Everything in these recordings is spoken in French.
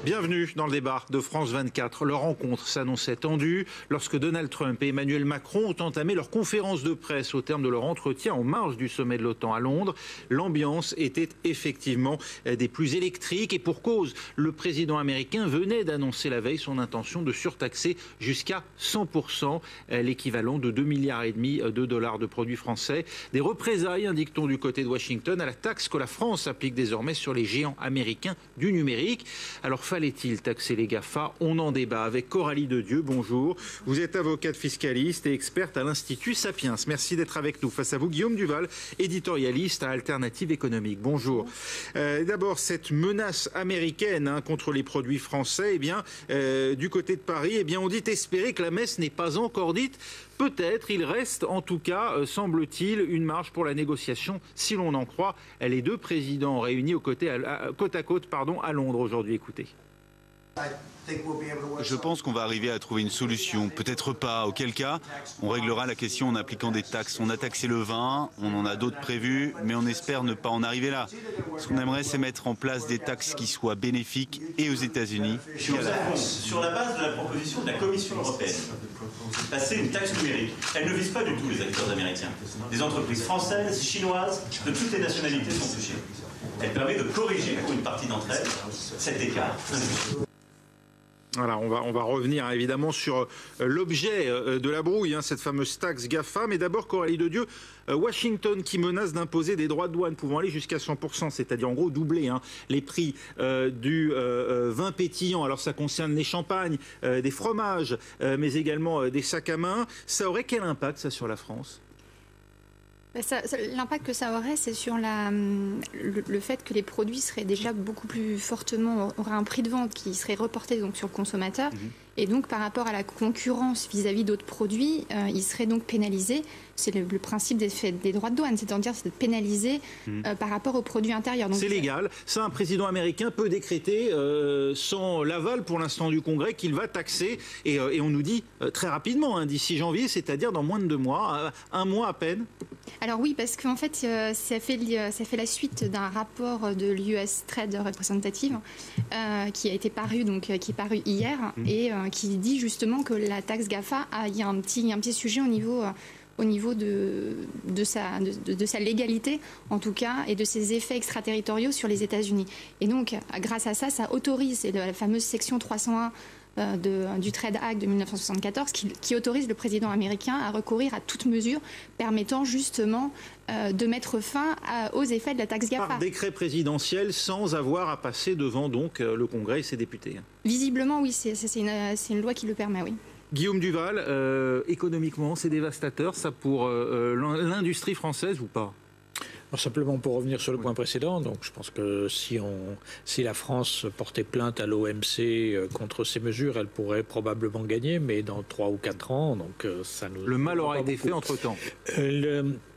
Bienvenue dans le débat de France 24. Leur rencontre s'annonçait tendue lorsque Donald Trump et Emmanuel Macron ont entamé leur conférence de presse au terme de leur entretien en marge du sommet de l'OTAN à Londres. L'ambiance était effectivement des plus électriques et pour cause. Le président américain venait d'annoncer la veille son intention de surtaxer jusqu'à 100%, l'équivalent de 2,5 milliards de dollars de produits français. Des représailles, indique-t-on du côté de Washington, à la taxe que la France applique désormais sur les géants américains du numérique. Alors fallait-il taxer les GAFA? On en débat avec Coralie Dedieu. Bonjour. Vous êtes avocate fiscaliste et experte à l'Institut Sapiens. Merci d'être avec nous. Face à vous, Guillaume Duval, éditorialiste à Alternative Économique. Bonjour. D'abord, cette menace américaine contre les produits français, du côté de Paris, on dit espérer que la messe n'est pas encore dite. Peut-être, il reste en tout cas, semble-t-il, une marge pour la négociation, si l'on en croit les deux présidents réunis côte à côte à Londres aujourd'hui. Écoutez. Je pense qu'on va arriver à trouver une solution, peut-être pas, auquel cas on réglera la question en appliquant des taxes. On a taxé le vin, on en a d'autres prévus, mais on espère ne pas en arriver là. Ce qu'on aimerait, c'est mettre en place des taxes qui soient bénéfiques et aux États-Unis et à la France. Sur la base de la proposition de la Commission européenne, passer une taxe numérique, elle ne vise pas du tout les acteurs américains. Des entreprises françaises, chinoises, de toutes les nationalités sont touchées. Elle permet de corriger pour une partie d'entre elles cet écart. Voilà, on va revenir évidemment sur l'objet de la brouille, cette fameuse taxe GAFA. Mais d'abord, Coralie Dedieu, Washington qui menace d'imposer des droits de douane pouvant aller jusqu'à 100%, c'est-à-dire en gros doubler les prix du vin pétillant. Alors ça concerne les champagnes, des fromages, mais également des sacs à main. Ça aurait quel impact ça sur la France ? L'impact que ça aurait, c'est sur le fait que les produits seraient déjà beaucoup plus fortement, auraient un prix de vente qui serait reporté donc sur le consommateur. Et donc, par rapport à la concurrence vis-à-vis d'autres produits, ils seraient donc pénalisés. C'est le principe des droits de douane, c'est-à-dire c'est de pénaliser par rapport aux produits intérieurs. C'est légal. Ça, un président américain peut décréter, sans l'aval pour l'instant du Congrès, qu'il va taxer. Et on nous dit très rapidement, d'ici janvier, c'est-à-dire dans moins de 2 mois, 1 mois à peine. Alors oui, parce qu'en fait, ça fait la suite d'un rapport de l'US Trade Representative qui a été paru, qui est paru hier, et qui dit justement que la taxe GAFA, il y a un petit sujet au niveau de sa légalité, en tout cas, et de ses effets extraterritoriaux sur les États-Unis. Et donc, grâce à ça, ça autorise, c'est la fameuse section 301 du Trade Act de 1974 qui autorise le président américain à recourir à toute mesure permettant justement de mettre fin aux effets de la taxe GAFA. Par décret présidentiel sans avoir à passer devant donc le Congrès et ses députés. Visiblement, oui, c'est une loi qui le permet, oui. Guillaume Duval, économiquement, c'est dévastateur ça pour l'industrie française ou pas ? Alors simplement pour revenir sur le point précédent, donc je pense que si la France portait plainte à l'OMC contre ces mesures, elle pourrait probablement gagner, mais dans 3 ou 4 ans, donc ça nous... Le mal aura été fait entre-temps.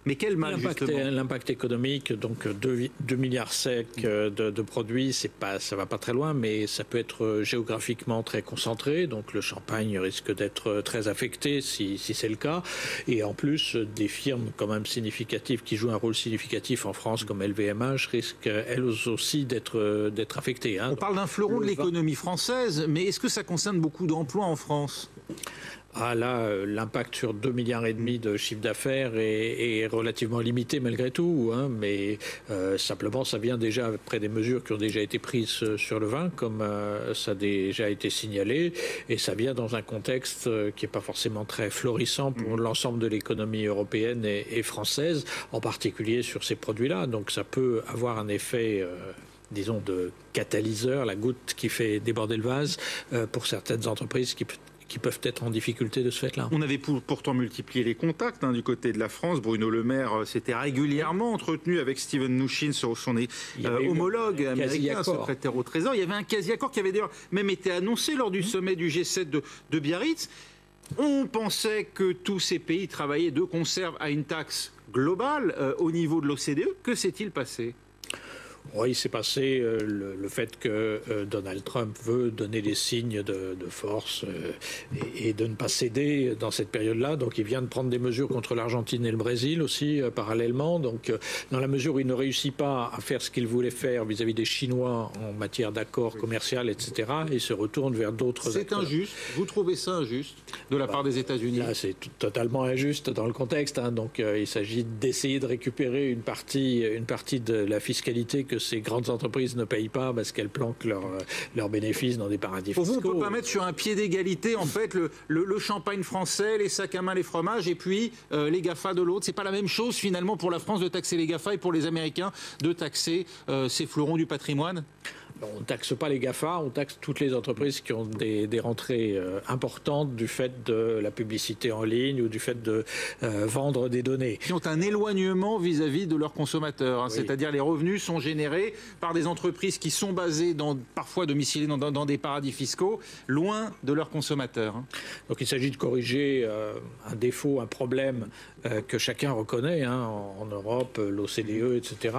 Mais quel mal, justement ? L'impact économique, donc 2 milliards secs de produits, ça va pas très loin, mais ça peut être géographiquement très concentré. Donc le champagne risque d'être très affecté si c'est le cas. Et en plus, des firmes quand même significatives qui jouent un rôle significatif en France, comme LVMH, risquent elles aussi d'être affectées. On parle d'un fleuron de l'économie française, mais est-ce que ça concerne beaucoup d'emplois en France ? Ah là, l'impact sur 2,5 milliards de chiffre d'affaires est relativement limité malgré tout, mais simplement ça vient déjà après des mesures qui ont déjà été prises sur le vin, comme ça a déjà été signalé, et ça vient dans un contexte qui n'est pas forcément très florissant pour l'ensemble de l'économie européenne et française, en particulier sur ces produits-là. Donc ça peut avoir un effet... disons de catalyseur, la goutte qui fait déborder le vase pour certaines entreprises qui peuvent être en difficulté de ce fait-là. On avait pourtant multiplié les contacts du côté de la France. Bruno Le Maire s'était régulièrement entretenu avec Steven Mnuchin, son homologue américain, secrétaire au Trésor. Il y avait un quasi-accord qui avait d'ailleurs même été annoncé lors du sommet du G7 de Biarritz. On pensait que tous ces pays travaillaient de concert à une taxe globale au niveau de l'OCDE. Que s'est-il passé ? Oui, il s'est passé le fait que Donald Trump veut donner des signes de force et de ne pas céder dans cette période-là. Donc il vient de prendre des mesures contre l'Argentine et le Brésil aussi parallèlement. Donc dans la mesure où il ne réussit pas à faire ce qu'il voulait faire vis-à-vis des Chinois en matière d'accord commercial, etc., il se retourne vers d'autres acteurs. C'est injuste. Vous trouvez ça injuste de la part des États-Unis? Là, c'est totalement injuste dans le contexte. Donc il s'agit d'essayer de récupérer une partie de la fiscalité que ces grandes entreprises ne payent pas parce qu'elles planquent leurs bénéfices dans des paradis fiscaux. Pour vous, on ne peut pas mettre sur un pied d'égalité en fait le champagne français, les sacs à main, les fromages et puis les GAFA de l'autre. C'est pas la même chose finalement pour la France de taxer les GAFA et pour les Américains de taxer ces fleurons du patrimoine? On ne taxe pas les GAFA, on taxe toutes les entreprises qui ont des rentrées importantes du fait de la publicité en ligne ou du fait de vendre des données. Qui ont un éloignement vis-à-vis de leurs consommateurs. Oui. C'est-à-dire les revenus sont générés par des entreprises qui sont basées, parfois domiciliées dans des paradis fiscaux, loin de leurs consommateurs. Donc il s'agit de corriger un défaut, un problème que chacun reconnaît en Europe, l'OCDE, etc.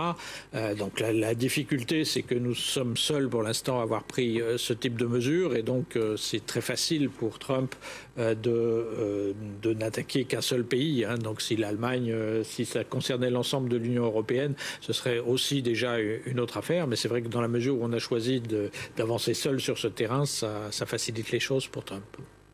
Donc la difficulté, c'est que nous sommes seuls pour l'instant à avoir pris ce type de mesures et donc c'est très facile pour Trump de n'attaquer qu'un seul pays. Donc si l'Allemagne, si ça concernait l'ensemble de l'Union européenne, ce serait aussi déjà une autre affaire. Mais c'est vrai que dans la mesure où on a choisi d'avancer seul sur ce terrain, ça facilite les choses pour Trump.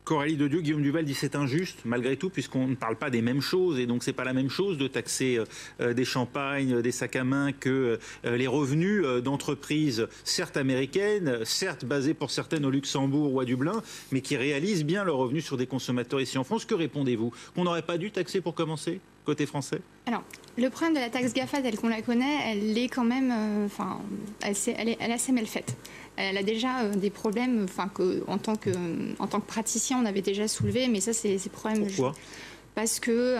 Coralie Dedieu, Guillaume Duval dit c'est injuste malgré tout puisqu'on ne parle pas des mêmes choses et donc c'est pas la même chose de taxer des champagnes, des sacs à main que les revenus d'entreprises certes américaines, certes basées pour certaines au Luxembourg ou à Dublin, mais qui réalisent bien leurs revenus sur des consommateurs ici en France. Que répondez-vous? Qu'on n'aurait pas dû taxer pour commencer côté français? Alors, le problème de la taxe GAFA telle qu'on la connaît, elle est quand même, elle est assez mal faite. Elle a déjà des problèmes, en tant que praticien, on avait déjà soulevé, mais ça, c'est problème. Pourquoi? Parce que,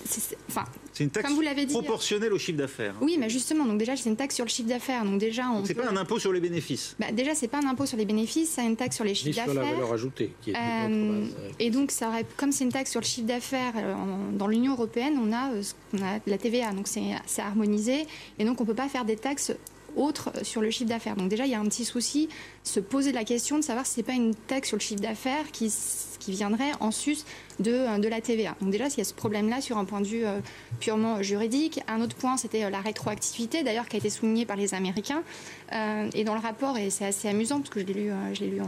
c'est une taxe comme vous l'avez dit, proportionnelle au chiffre d'affaires. Oui, mais justement, donc déjà, c'est une taxe sur le chiffre d'affaires. Donc déjà, c'est pas un impôt sur les bénéfices. Déjà, c'est pas un impôt sur les bénéfices, c'est une taxe sur les chiffres d'affaires. Sur la valeur ajoutée, qui est une autre base. Et donc, comme c'est une taxe sur le chiffre d'affaires, dans l'Union européenne, on a la TVA, donc c'est harmonisé, et donc on peut pas faire des taxes autre sur le chiffre d'affaires. Donc déjà, il y a un petit souci, se poser la question de savoir si c'est pas une taxe sur le chiffre d'affaires qui viendrait en sus de la TVA. Donc déjà, il y a ce problème-là sur un point de vue purement juridique. Un autre point, c'était la rétroactivité, d'ailleurs, qui a été soulignée par les Américains. Et dans le rapport, et c'est assez amusant, parce que je l'ai lu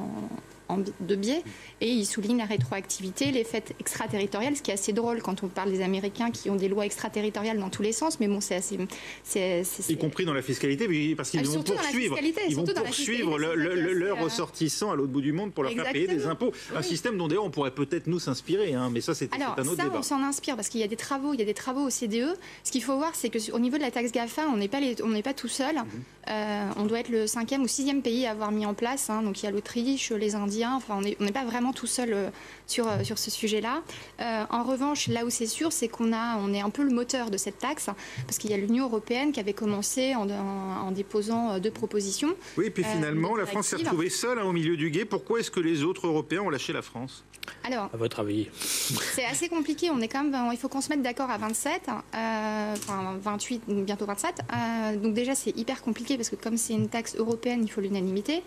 de biais, et il souligne la rétroactivité, les fêtes extraterritoriales, ce qui est assez drôle quand on parle des Américains qui ont des lois extraterritoriales dans tous les sens, mais bon, c'est assez... Y compris dans la fiscalité, parce qu'ils vont poursuivre leurs ressortissants à l'autre bout du monde pour leur faire payer des impôts. Oui. Un système dont d'ailleurs on pourrait peut-être nous s'inspirer, mais ça c'est un autre débat. Alors ça, on s'en inspire, parce qu'il y a des travaux au CDE. Ce qu'il faut voir, c'est qu'au niveau de la taxe GAFA, on n'est pas tout seul. On doit être le 5e ou 6e pays à avoir mis en place. Donc il y a l'Autriche, les Indiens, on n'est pas vraiment tout seul sur ce sujet-là. En revanche, là où c'est sûr, c'est qu'on est un peu le moteur de cette taxe, parce qu'il y a l'Union européenne qui avait commencé en déposant 2 propositions. Oui, et puis finalement, la France s'est retrouvée seule au milieu du gué. Pourquoi est-ce que les autres Européens ont lâché la France? Alors, à votre avis? C'est assez compliqué. On est quand même, il faut qu'on se mette d'accord à 27, 28, bientôt 27. Donc déjà, c'est hyper compliqué parce que comme c'est une taxe européenne, il faut l'unanimité.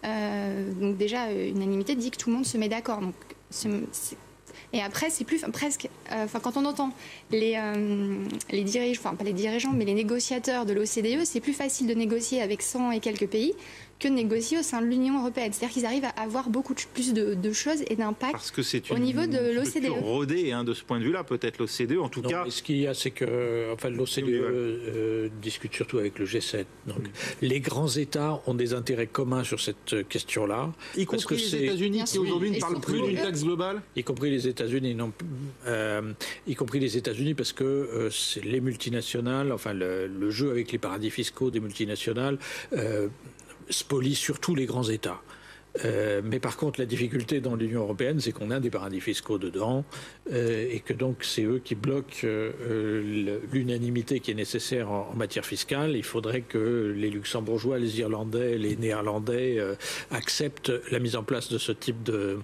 Donc déjà, unanimité dit que tout le monde se met d'accord. Donc et après, c'est plus presque. Quand on entend les dirigeants, pas les dirigeants, mais les négociateurs de l'OCDE, c'est plus facile de négocier avec 100 et quelques pays que de négocier au sein de l'Union européenne. C'est-à-dire qu'ils arrivent à avoir beaucoup plus de choses et d'impact au niveau de l'OCDE. Rodé de ce point de vue-là, peut-être l'OCDE, en tout cas. Ce qu'il y a, c'est que l'OCDE discute surtout avec le G7. Donc, les grands États ont des intérêts communs sur cette question-là. Y compris les États-Unis, qui aujourd'hui ne parlent plus d'une taxe globale. Y compris les États-Unis, non. Y compris les États-Unis, parce que c'est les multinationales, le jeu avec les paradis fiscaux des multinationales. Spolie surtout les grands États. Mais par contre, la difficulté dans l'Union européenne, c'est qu'on a des paradis fiscaux dedans et que donc c'est eux qui bloquent l'unanimité qui est nécessaire en matière fiscale. Il faudrait que les Luxembourgeois, les Irlandais, les Néerlandais acceptent la mise en place de ce type de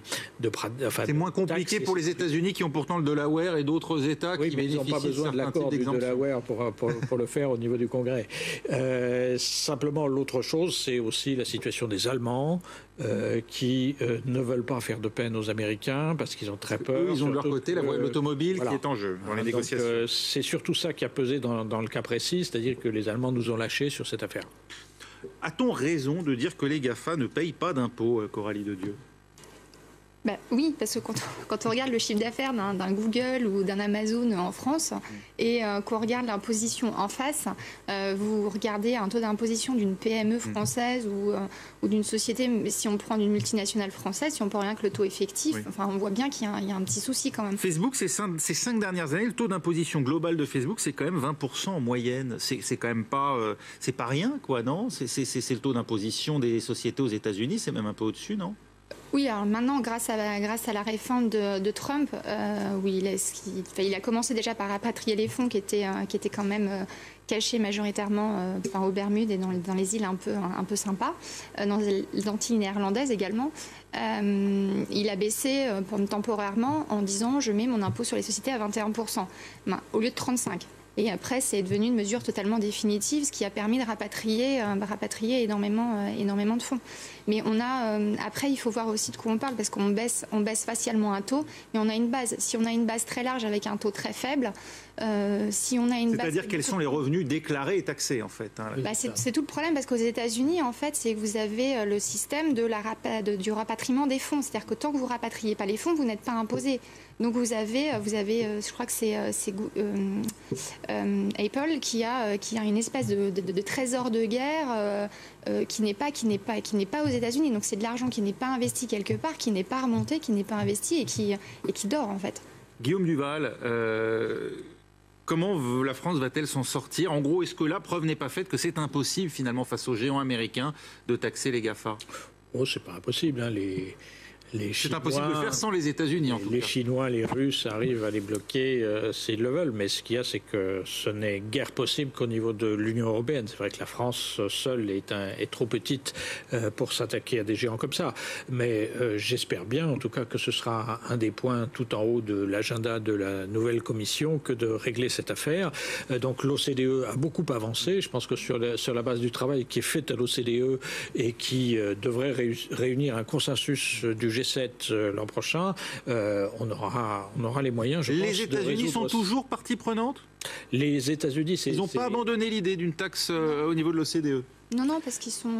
c'est moins compliqué pour les États-Unis qui ont pourtant le Delaware et d'autres États qui bénéficient ils n'ont pas besoin de l'accord du Delaware pour le faire au niveau du Congrès. Simplement, l'autre chose, c'est aussi la situation des Allemands qui ne veulent pas faire de peine aux Américains parce qu'ils ont très peur. Eux, ils ont de leur côté la voie de l'automobile voilà, qui est en jeu dans les négociations. C'est surtout ça qui a pesé dans le cas précis, c'est-à-dire que les Allemands nous ont lâchés sur cette affaire. A-t-on raison de dire que les GAFA ne payent pas d'impôts, Coralie Dedieu ? Oui, parce que quand on regarde le chiffre d'affaires d'un Google ou d'un Amazon en France et qu'on regarde l'imposition en face, vous regardez un taux d'imposition d'une PME française ou d'une société, si on prend d'une multinationale française, si on prend rien que le taux effectif, on voit bien qu'il y a un petit souci quand même. Facebook, ces 5 dernières années, le taux d'imposition global de Facebook, c'est quand même 20% en moyenne. C'est quand même pas, c'est pas rien, quoi, non ? C'est le taux d'imposition des sociétés aux États-Unis, c'est même un peu au-dessus, non ? Oui, alors maintenant, grâce à la réforme de Trump, il a commencé déjà par rapatrier les fonds qui étaient quand même cachés majoritairement aux Bermudes et dans les îles un peu sympas, dans les Antilles néerlandaises également. Il a baissé temporairement en disant je mets mon impôt sur les sociétés à 21%, au lieu de 35%. Et après, c'est devenu une mesure totalement définitive, ce qui a permis de rapatrier énormément de fonds. Mais après, il faut voir aussi de quoi on parle, parce qu'on baisse facialement un taux, mais on a une base. Si on a une base très large avec un taux très faible, c'est-à-dire quels sont les revenus déclarés et taxés, en fait. C'est tout le problème, parce qu'aux États-Unis, en fait, c'est que vous avez le système du rapatriement des fonds. C'est-à-dire que tant que vous rapatriez pas les fonds, vous n'êtes pas imposé. Donc vous avez, je crois que c'est Apple qui a une espèce de trésor de guerre qui n'est pas aux États-Unis. Donc c'est de l'argent qui n'est pas investi quelque part, qui n'est pas remonté, qui n'est pas investi et qui dort en fait. Guillaume Duval, comment la France va-t-elle s'en sortir ? En gros, est-ce que la preuve n'est pas faite que c'est impossible finalement face aux géants américains de taxer les GAFA ? Oh, c'est pas impossible, hein, c'est impossible de faire sans les États-Unis, en tout cas. Les Chinois, les Russes arrivent à les bloquer s'ils le veulent, mais ce qu'il y a, c'est que ce n'est guère possible qu'au niveau de l'Union européenne. C'est vrai que la France seule est trop petite pour s'attaquer à des géants comme ça. Mais j'espère bien, en tout cas, que ce sera un des points tout en haut de l'agenda de la nouvelle commission que de régler cette affaire. Donc l'OCDE a beaucoup avancé. Je pense que sur la base du travail qui est fait à l'OCDE et qui devrait réunir un consensus du G7 l'an prochain, on aura les moyens, je pense. Les États-Unis sont toujours partie prenante ? Les États-Unis, ils n'ont pas abandonné l'idée d'une taxe au niveau de l'OCDE ? Non, parce qu'ils sont.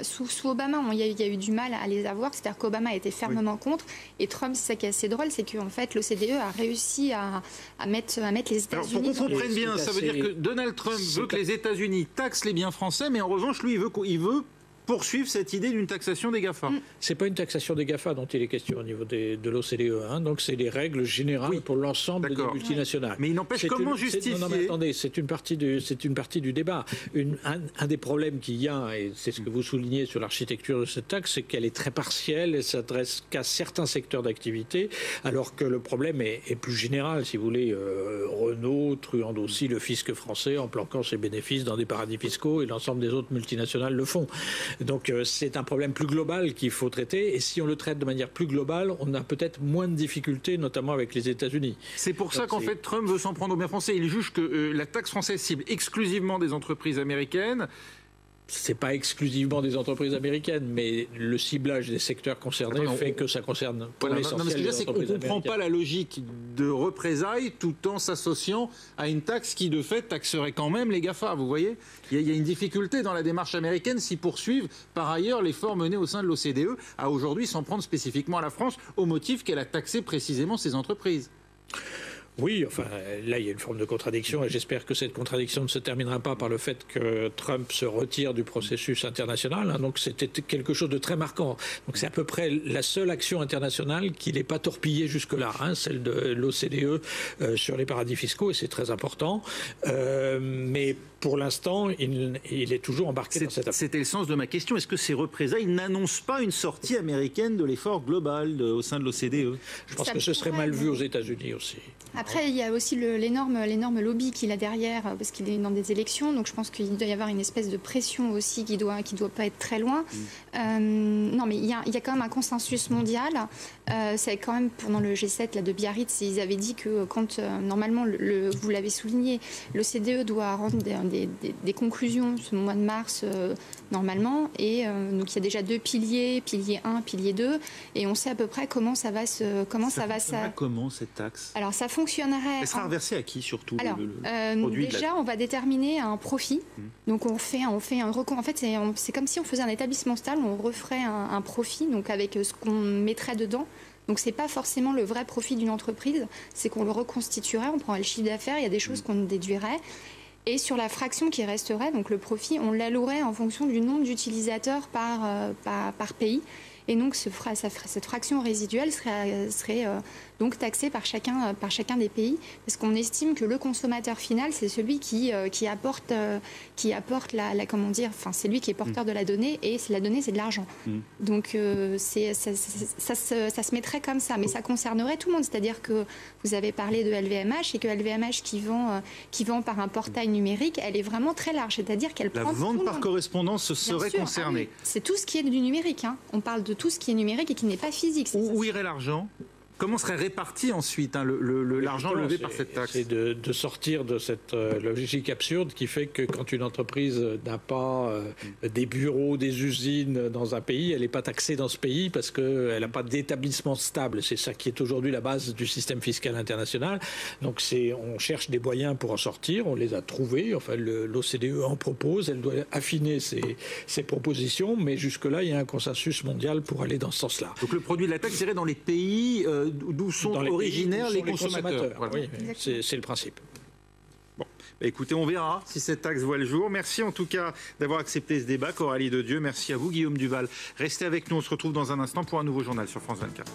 Sous Obama, il y a eu du mal à les avoir. C'est-à-dire qu'Obama était fermement contre. Et Trump, c'est ça qui est assez drôle, c'est qu'en fait, l'OCDE a réussi à mettre les États-Unis. Alors, pour qu'on comprenne bien, ça veut dire que Donald Trump veut que les États-Unis taxent les biens français, mais en revanche, lui, il veut poursuivre cette idée d'une taxation des GAFA. C'est pas une taxation des GAFA dont il est question au niveau de l'OCDE, hein, donc c'est les règles générales pour l'ensemble des multinationales. Mais il n'empêche comment justifier... Non, mais attendez, c'est une partie du débat. Un des problèmes qu'il y a, et c'est ce que vous soulignez sur l'architecture de cette taxe, c'est qu'elle est très partielle, elle s'adresse qu'à certains secteurs d'activité, alors que le problème est plus général, si vous voulez. Renault truande aussi le fisc français en planquant ses bénéfices dans des paradis fiscaux, et l'ensemble des autres multinationales le font. Donc c'est un problème plus global qu'il faut traiter, et si on le traite de manière plus globale, on a peut-être moins de difficultés, notamment avec les États-Unis. C'est pour ça qu'en fait Trump veut s'en prendre aux biens français. Il juge que la taxe française cible exclusivement des entreprises américaines. C'est pas exclusivement des entreprises américaines, mais le ciblage des secteurs concernés fait que ça concerne pour l'essentiel des entreprises américaines. On ne comprend pas la logique de représailles tout en s'associant à une taxe qui, de fait, taxerait quand même les GAFA. Vous voyez, il y a une difficulté dans la démarche américaine s'ils poursuivent par ailleurs l'effort mené au sein de l'OCDE à aujourd'hui s'en prendre spécifiquement à la France au motif qu'elle a taxé précisément ces entreprises. Oui, enfin, là, il y a une forme de contradiction et j'espère que cette contradiction ne se terminera pas par le fait que Trump se retire du processus international. Hein, donc, c'était quelque chose de très marquant. Donc, c'est à peu près la seule action internationale qui n'est pas torpillée jusque-là, hein, celle de l'OCDE sur les paradis fiscaux, et c'est très important. Mais pour l'instant, il est toujours embarqué dans cette affaire. C'était le sens de ma question. Est-ce que ces représailles n'annoncent pas une sortie américaine de l'effort global au sein de l'OCDE? Je pense que ce serait mal vu aux États-Unis aussi. Après, il y a aussi l'énorme lobby qu'il a derrière, parce qu'il est dans des élections. Donc, je pense qu'il doit y avoir une espèce de pression aussi qui doit pas être très loin. Non, mais il y a quand même un consensus mondial. C'est quand même pendant le G7 là, de Biarritz, ils avaient dit que quand normalement, vous l'avez souligné, l'OCDE doit rendre des conclusions ce mois de mars normalement. Et donc, il y a déjà 2 piliers, pilier 1, pilier 2. Et on sait à peu près comment ça va se... Comment cette taxe? Alors, ça fonctionnerait... Elle sera reversée à qui surtout? Alors, déjà, on va déterminer un profit. Donc, on fait un recompte. En fait, c'est comme si on faisait un établissement stable, on referait un profit, donc avec ce qu'on mettrait dedans. Donc, ce n'est pas forcément le vrai profit d'une entreprise, c'est qu'on le reconstituerait, on prendrait le chiffre d'affaires, il y a des choses qu'on déduirait. Et sur la fraction qui resterait, donc le profit, on l'allouerait en fonction du nombre d'utilisateurs par pays. Et donc, cette fraction résiduelle serait donc taxée par chacun des pays, parce qu'on estime que le consommateur final, c'est celui qui apporte comment dire, enfin, c'est lui qui est porteur de la donnée, et la donnée, c'est de l'argent. Donc, ça se mettrait comme ça, mais ça concernerait tout le monde. C'est-à-dire que vous avez parlé de LVMH, et que LVMH qui vend par un portail numérique, elle est vraiment très large. C'est-à-dire qu'elle prend la vente par correspondance serait concernée. Ah oui. C'est tout ce qui est du numérique. Hein. On parle de tout ce qui est numérique et qui n'est pas physique. Où irait l'argent? Comment serait réparti ensuite l'argent levé par cette taxe? C'est de sortir de cette logique absurde qui fait que quand une entreprise n'a pas des bureaux, des usines dans un pays, elle n'est pas taxée dans ce pays parce qu'elle n'a pas d'établissement stable. C'est ça qui est aujourd'hui la base du système fiscal international. Donc on cherche des moyens pour en sortir, on les a trouvés. Enfin, l'OCDE en propose, elle doit affiner ses propositions, mais jusque-là, il y a un consensus mondial pour aller dans ce sens-là. Donc le produit de la taxe irait dans les pays d'où sont originaires les consommateurs. Voilà. Oui, c'est le principe. Bon, écoutez, on verra si cette taxe voit le jour. Merci en tout cas d'avoir accepté ce débat, Coralie Dedieu. Merci à vous, Guillaume Duval. Restez avec nous, on se retrouve dans un instant pour un nouveau journal sur France 24.